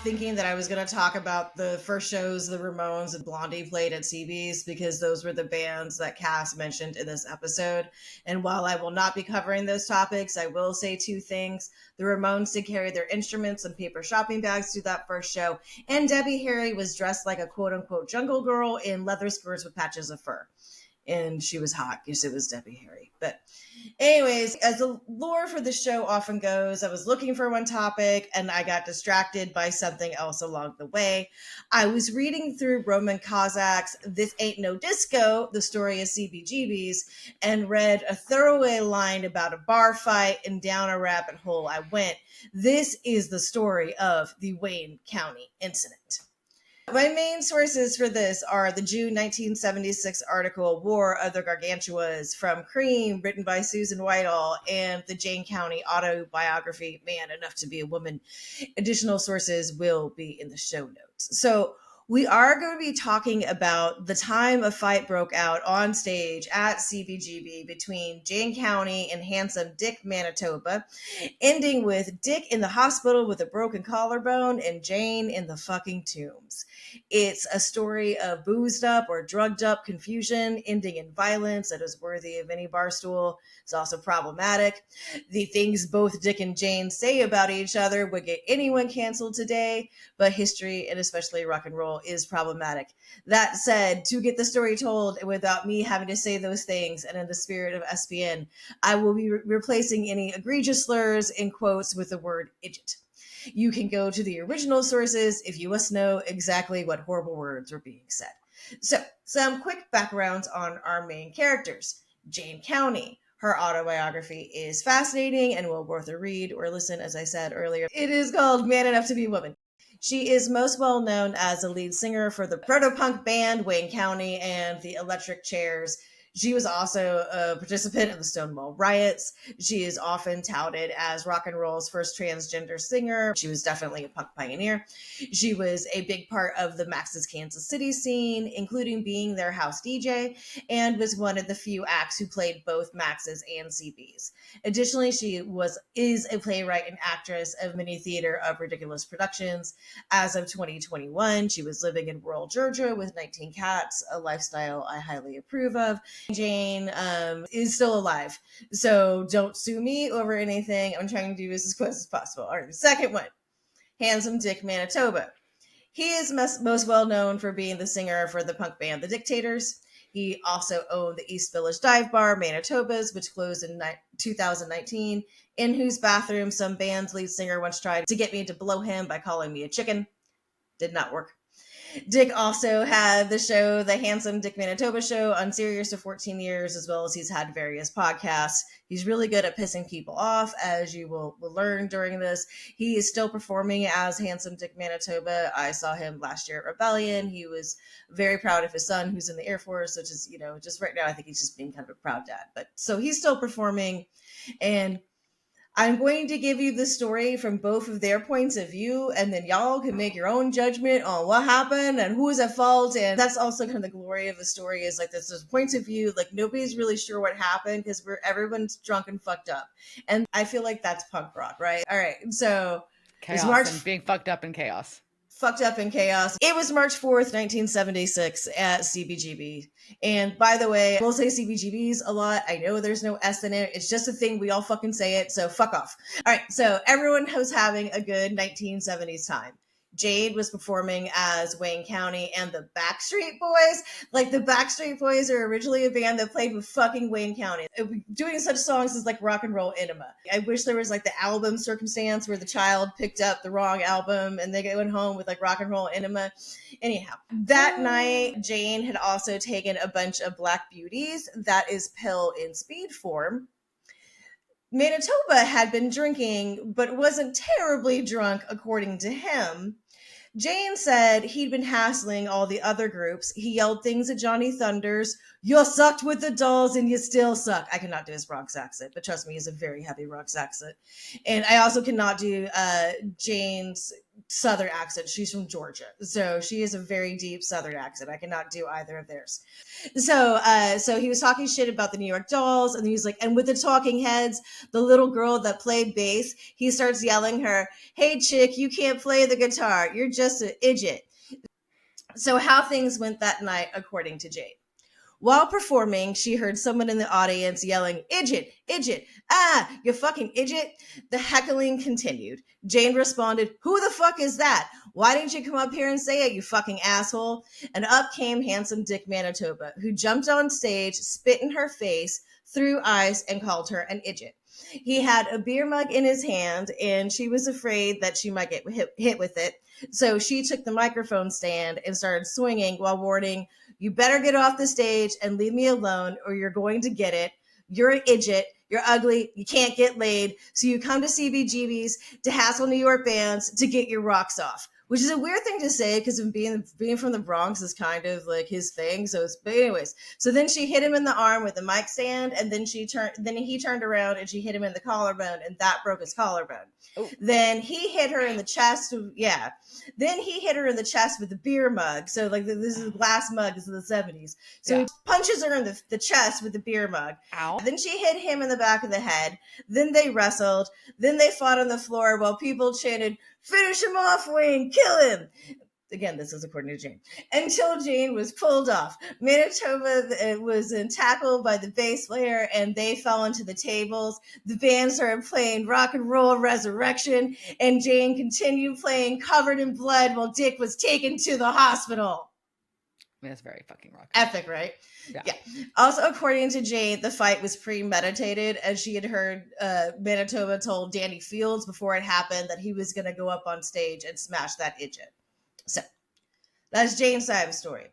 thinking that I was going to talk about the first shows the Ramones and Blondie played at CB's because those were the bands that Cass mentioned in this episode. And while I will not be covering those topics, I will say two things. The Ramones did carry their instruments and paper shopping bags to that first show, and Debbie Harry was dressed like a quote-unquote jungle girl in leather skirts with patches of fur. And she was hot because it was Debbie Harry. But anyways, as the lore for the show often goes, I was looking for one topic and I got distracted by something else along the way. I was reading through Roman Kazak's This Ain't No Disco, the story of CBGB's, and read a throwaway line about a bar fight, and down a rabbit hole I went. This is the story of the Wayne County incident. My main sources for this are the June 1976 article War of the Gargantuas from Cream, written by Susan Whitehall, and the Jayne County autobiography, Man Enough to Be a Woman. Additional sources will be in the show notes. So we are going to be talking about the time a fight broke out on stage at CBGB between Jayne County and Handsome Dick Manitoba, ending with Dick in the hospital with a broken collarbone and Jayne in the fucking tombs. It's a story of boozed up or drugged up confusion, ending in violence that is worthy of any bar stool. It's also problematic. The things both Dick and Jayne say about each other would get anyone canceled today, but history, and especially rock and roll, is problematic. That said, to get the story told without me having to say those things, and in the spirit of SPN, I will be replacing any egregious slurs in quotes with the word idiot. You can go to the original sources if you must know exactly what horrible words were being said. So, some quick backgrounds on our main characters. Jayne County. Her autobiography is fascinating and well worth a read or listen, as I said earlier. It is called Man Enough to Be a Woman. She is most well known as a lead singer for the proto-punk band Wayne County and the Electric Chairs. She was also a participant in the Stonewall riots. She is often touted as rock and roll's first transgender singer. She was definitely a punk pioneer. She was a big part of the Max's Kansas City scene, including being their house DJ, and was one of the few acts who played both Max's and CB's. Additionally, she is a playwright and actress of many theater of ridiculous productions. As of 2021, she was living in rural Georgia with 19 cats, a lifestyle I highly approve of. Jayne is still alive, so don't sue me over anything. I'm trying to do this as close as possible. All right, second one, Handsome Dick Manitoba. He is most well known for being the singer for the punk band The Dictators. He also owned the East Village dive bar, Manitoba's, which closed in 2019, in whose bathroom some band's lead singer once tried to get me to blow him by calling me a chicken. Did not work. Dick also had the show, The Handsome Dick Manitoba Show, on Sirius for 14 years, as well as he's had various podcasts. He's really good at pissing people off, as you will learn during this. He is still performing as Handsome Dick Manitoba. I saw him last year at Rebellion. He was very proud of his son, who's in the Air Force, which is, just right now, I think he's just being kind of a proud dad. But so he's still performing, and I'm going to give you the story from both of their points of view, and then y'all can make your own judgment on what happened and who is at fault. And that's also kind of the glory of the story, is like there's points of view, like nobody's really sure what happened because everyone's drunk and fucked up. And I feel like that's punk rock, right? All right. So chaos and being fucked up in chaos. Fucked up in chaos. It was March 4th, 1976 at CBGB. And by the way, we'll say CBGB's a lot. I know there's no S in it. It's just a thing. We all fucking say it. So fuck off. All right. So everyone was having a good 1970s time. Jade was performing as Wayne County and the Backstreet Boys. Like, the Backstreet Boys are originally a band that played with fucking Wayne County, doing such songs as like Rock and Roll Enema. I wish there was like the album Circumstance where the child picked up the wrong album and they went home with like Rock and Roll Enema. Anyhow, that night, Jayne had also taken a bunch of Black Beauties, that is pill in speed form. Manitoba had been drinking, but wasn't terribly drunk, according to him. Jayne said he'd been hassling all the other groups. He yelled things at Johnny Thunders. You sucked with the dolls and you still suck. I cannot do his Bronx accent, but trust me, he's a very heavy Bronx accent. And I also cannot do Jayne's Southern accent. She's from Georgia. So she has a very deep Southern accent. I cannot do either of theirs. So he was talking shit about the New York Dolls, and he was like, and with the talking heads, the little girl that played bass, he starts yelling her, "Hey chick, you can't play the guitar. You're just an idiot." So how things went that night, according to Jayne. While performing, she heard someone in the audience yelling, "Idiot, idiot, ah, you fucking idiot." The heckling continued. Jayne responded, "Who the fuck is that? Why didn't you come up here and say it, you fucking asshole?" And up came Handsome Dick Manitoba, who jumped on stage, spit in her face, threw ice, and called her an idiot. He had a beer mug in his hand, and she was afraid that she might get hit with it. So she took the microphone stand and started swinging while warning, "You better get off the stage and leave me alone, or you're going to get it. You're an idiot. You're ugly. You can't get laid. So you come to CBGBs to hassle New York bands to get your rocks off." Which is a weird thing to say because being from the Bronx is kind of like his thing. But anyways, so then she hit him in the arm with a mic stand, and then he turned around and she hit him in the collarbone, and that broke his collarbone. Oh. Then he hit her in the chest. Yeah. Then he hit her in the chest with a beer mug. So like this is a glass mug. This is the 70s. So he punches her in the chest with the beer mug. Ow. Then she hit him in the back of the head. Then they wrestled. Then they fought on the floor while people chanted, "Finish him off, Wayne, kill him." Again, this is according to Jayne. Until Jayne was pulled off. Manitoba was tackled by the bass player, and they fell into the tables. The band started playing Rock and Roll Resurrection, and Jayne continued playing Covered in Blood while Dick was taken to the hospital. I mean, that's very fucking rock. Epic, right? Yeah. Also, according to Jayne, the fight was premeditated, as she had heard Manitoba told Danny Fields before it happened that he was going to go up on stage and smash that idiot. So that's Jayne's side of the story.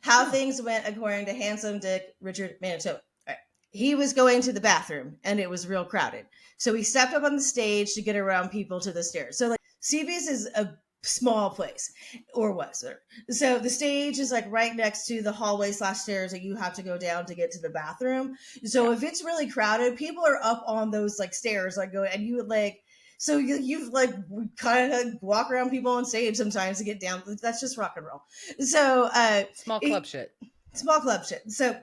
How things went according to Handsome Dick Richard Manitoba. Right. He was going to the bathroom and it was real crowded. So he stepped up on the stage to get around people to the stairs. So like CB's is a small place, or was there? So the stage is like right next to the hallway / stairs that you have to go down to get to the bathroom. So if it's really crowded, people are up on those like stairs, like go, and you would like, so you've like kind of walk around people on stage sometimes to get down. That's just rock and roll. So small club shit. So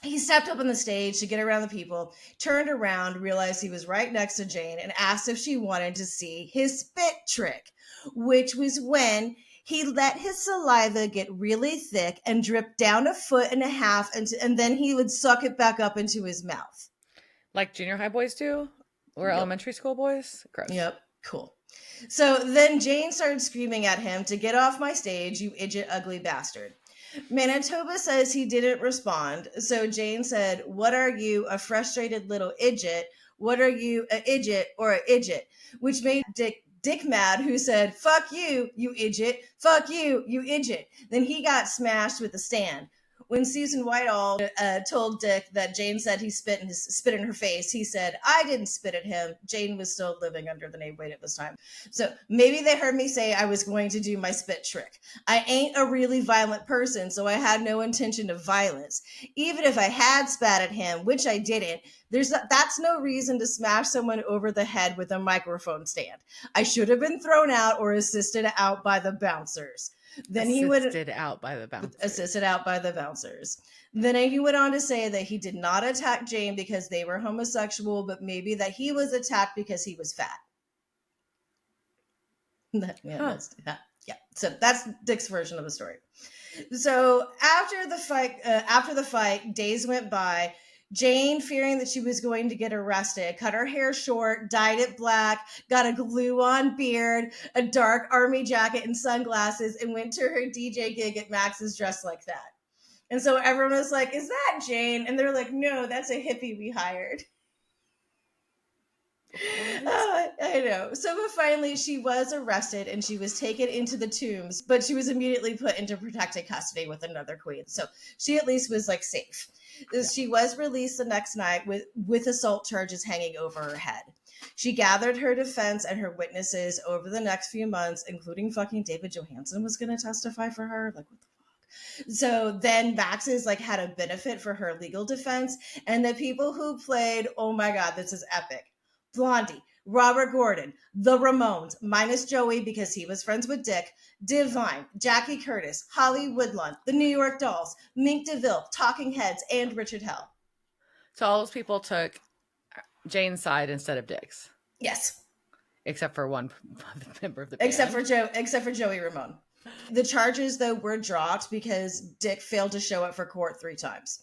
he stepped up on the stage to get around the people, turned around, realized he was right next to Jayne, and asked if she wanted to see his spit trick, which was when he let his saliva get really thick and drip down 1.5 feet, and then he would suck it back up into his mouth. Like junior high boys do? Or elementary school boys? Gross. Yep. Cool. So then Jayne started screaming at him to get off my stage, "You idiot, ugly bastard." Manitoba says he didn't respond. So Jayne said, "What are you, a frustrated little idiot? What are you, an idiot or an idiot?" Which made Dick mad, who said, "Fuck you, you idiot. Fuck you, you idiot." Then he got smashed with a stand. When Susan Whitehall told Dick that Jayne said he spit in her face, he said, "I didn't spit at him." Jayne was still living under the name Wade at this time. So maybe they heard me say I was going to do my spit trick. I ain't a really violent person, so I had no intention of violence. Even if I had spat at him, which I didn't, that's no reason to smash someone over the head with a microphone stand. I should have been thrown out or assisted out by the bouncers. Then assisted out by the bouncers. Then he went on to say that he did not attack Jayne because they were homosexual, but maybe that he was attacked because he was fat. So that's Dick's version of the story. So after the fight, days went by. Jayne, fearing that she was going to get arrested, cut her hair short, dyed it black, got a glue-on beard, a dark army jacket, and sunglasses, and went to her DJ gig at Max's dressed like that. And so everyone was like, "Is that Jayne?" And they're like, "No, that's a hippie we hired." I know. So but finally, she was arrested and she was taken into the Tombs, but she was immediately put into protected custody with another queen. So she at least was like safe. Yeah. She was released the next night with assault charges hanging over her head. She gathered her defense and her witnesses over the next few months, including fucking David Johansen was going to testify for her. Like, what the fuck? So then Max's like had a benefit for her legal defense, and the people who played, oh my God, this is epic. Blondie, Robert Gordon, The Ramones, minus Joey because he was friends with Dick, Divine, Jackie Curtis, Holly Woodlawn, The New York Dolls, Mink DeVille, Talking Heads, and Richard Hell. So all those people took Jayne's side instead of Dick's. Yes. Except for one member of the band. Except for Joey Ramone. The charges, though, were dropped because Dick failed to show up for court 3 times.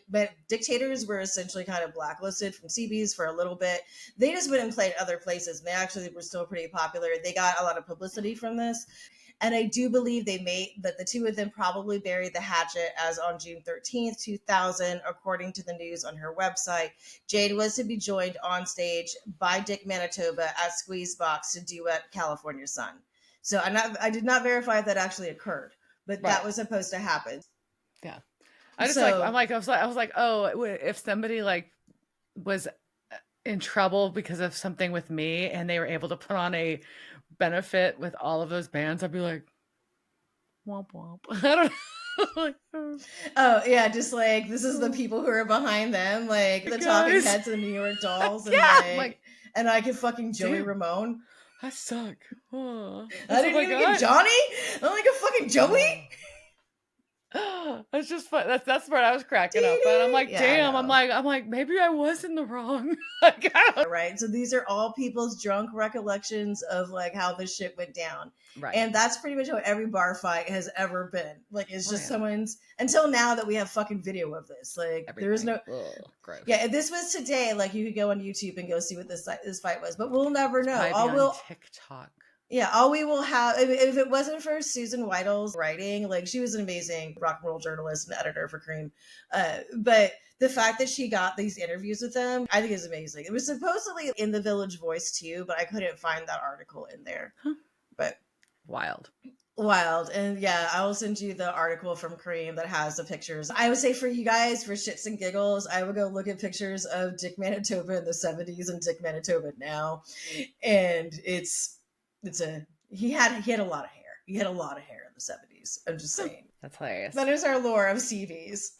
But dictators were essentially kind of blacklisted from CBs for a little bit. They just went and played other places, and they actually were still pretty popular. They got a lot of publicity from this. And I do believe that the 2 of them probably buried the hatchet as on June 13th, 2000, according to the news on her website. Jayne was to be joined on stage by Dick Manitoba at Squeezebox to duet California Sun. So I did not verify if that actually occurred, but that was supposed to happen. Yeah. I was like, oh, if somebody like was in trouble because of something with me and they were able to put on a benefit with all of those bands, I'd be like, womp womp. I don't know. Oh yeah, just like this is the people who are behind them, like the Talking Heads and the New York Dolls, and and I get fucking Joey Ramone. I suck. Oh, I didn't even get Johnny. I don't like a fucking Joey. That's just fun. That's the part I was cracking up, but I'm like, damn. I'm like, maybe I was in the wrong. Right. So these are all people's drunk recollections of like how this shit went down. Right. And that's pretty much how every bar fight has ever been. Like it's just someone's until now that we have fucking video of this. Like there is no. Gross. Yeah, if this was today, like you could go on YouTube and go see what this fight was, but we'll never know. TikTok. Yeah, all we will have, if it wasn't for Susan Weidl's writing, like she was an amazing rock and roll journalist and editor for Cream. But the fact that she got these interviews with them, I think is amazing. It was supposedly in the Village Voice too, but I couldn't find that article in there. Huh. But Wild. And yeah, I will send you the article from Cream that has the pictures. I would say for you guys, for shits and giggles, I would go look at pictures of Dick Manitoba in the 70s and Dick Manitoba now. And he had a lot of hair. He had a lot of hair in the 70s. I'm just saying. That's hilarious. That is our lore of CVs.